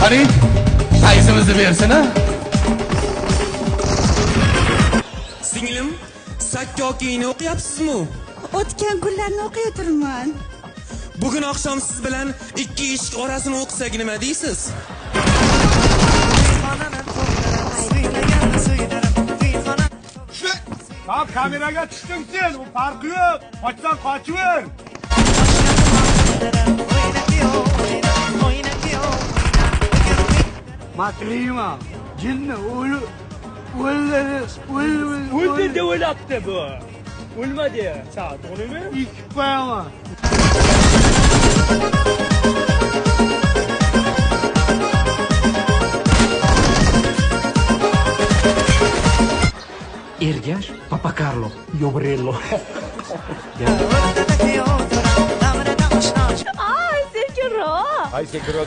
Qani, qaysimizni bersin ha? Singlim, sakki okiyni o'qiyapsizmi? O'tgan kunlarni o'qiyotirman. Bugun oqshom siz bilan ikki eshik orasini o'qisak nima deysiz? Tamam, kameraga tushding sen, bu farqi yo'q. Qochsan qochaver. Maklima, jinni o'ldi deb o'ylabdi bu. O'lmadi, sen to'g'rimi? Ikki qo'yaman. Ergash, Papa Carlo, Yobrello. Ay, sekiro. Ay, sekiro